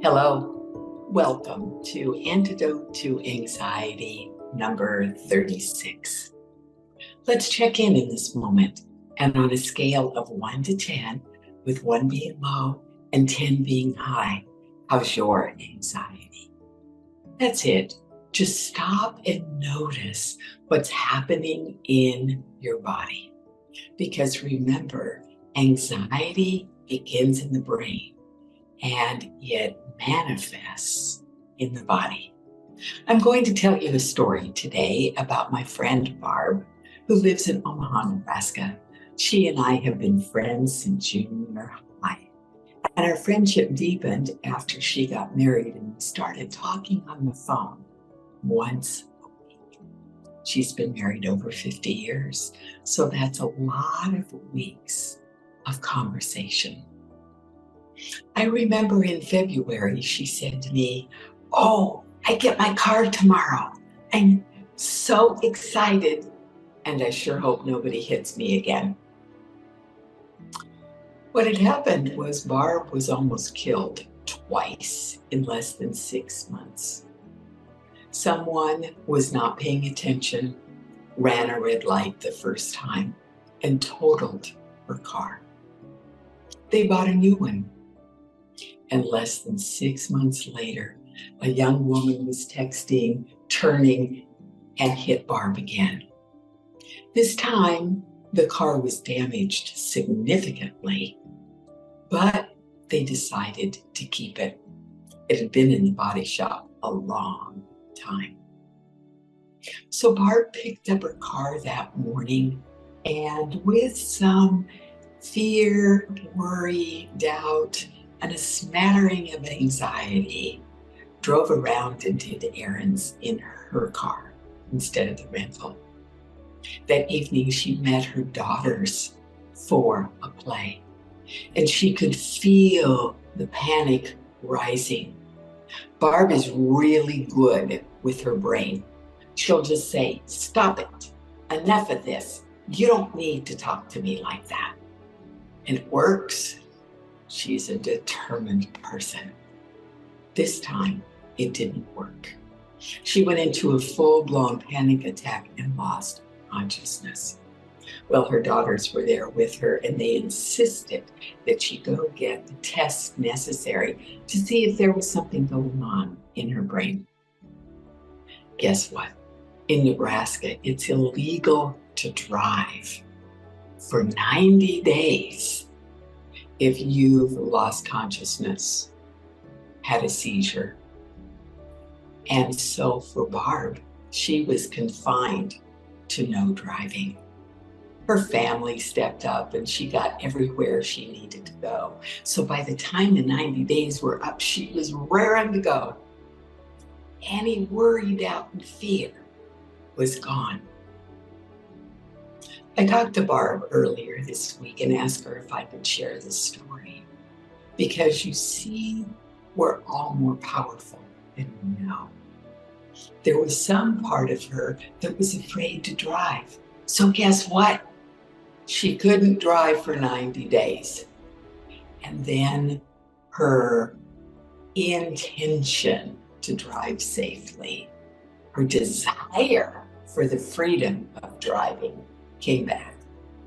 Hello, welcome to Antidote to Anxiety number 36. Let's check in this moment, and on a scale of 1 to 10, with 1 being low and 10 being high, how's your anxiety? That's it. Just stop and notice what's happening in your body. Because remember, anxiety begins in the brain and it manifests in the body. I'm going to tell you a story today about my friend Barb, who lives in Omaha, Nebraska. She and I have been friends since junior high. And our friendship deepened after she got married and we started talking on the phone once a week. She's been married over 50 years, so that's a lot of weeks of conversation. I remember in February, she said to me, "Oh, I get my car tomorrow. I'm so excited, and I sure hope nobody hits me again." What had happened was Barb was almost killed twice in less than 6 months. Someone was not paying attention, ran a red light the first time, and totaled her car. They bought a new one. And less than 6 months later, a young woman was texting, turning, and hit Barb again. This time, the car was damaged significantly, but they decided to keep it. It had been in the body shop a long time. So Barb picked up her car that morning and with some fear, worry, doubt, and a smattering of anxiety, drove around and did errands in her car instead of the rental. That evening, she met her daughters for a play, and she could feel the panic rising. Barb is really good with her brain. She'll just say, "Stop it, enough of this. You don't need to talk to me like that." And it works. She's a determined person. This time, it didn't work. She went into a full-blown panic attack and lost consciousness. Well, her daughters were there with her, and they insisted that she go get the tests necessary to see if there was something going on in her brain. Guess what? In Nebraska, it's illegal to drive for 90 days if you've lost consciousness, had a seizure. And so for Barb, she was confined to no driving. Her family stepped up and she got everywhere she needed to go. So by the time the 90 days were up, she was raring to go. Any worry, doubt, and fear was gone. I talked to Barb earlier this week and asked her if I could share this story. Because you see, we're all more powerful than we know. There was some part of her that was afraid to drive. So guess what? She couldn't drive for 90 days. And then her intention to drive safely, her desire for the freedom of driving, came back,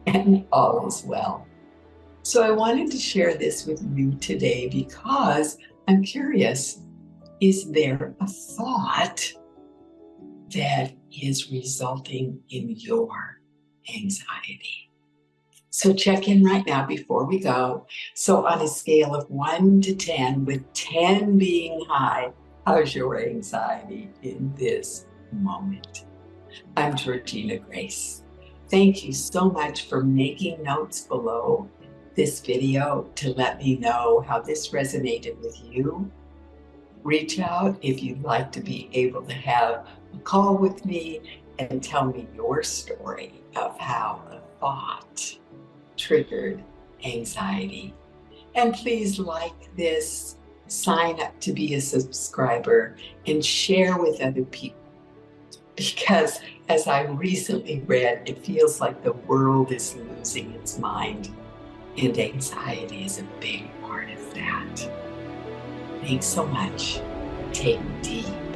and all is well. So I wanted to share this with you today because I'm curious, is there a thought that is resulting in your anxiety? So check in right now before we go. So on a scale of 1 to 10, with 10 being high, how's your anxiety in this moment? I'm Georgina Grace. Thank you so much for making notes below this video to let me know how this resonated with you. Reach out if you'd like to be able to have a call with me and tell me your story of how a thought triggered anxiety. And please like this, sign up to be a subscriber, and share with other people. Because as I recently read, it feels like the world is losing its mind, and anxiety is a big part of that. Thanks so much. Take deep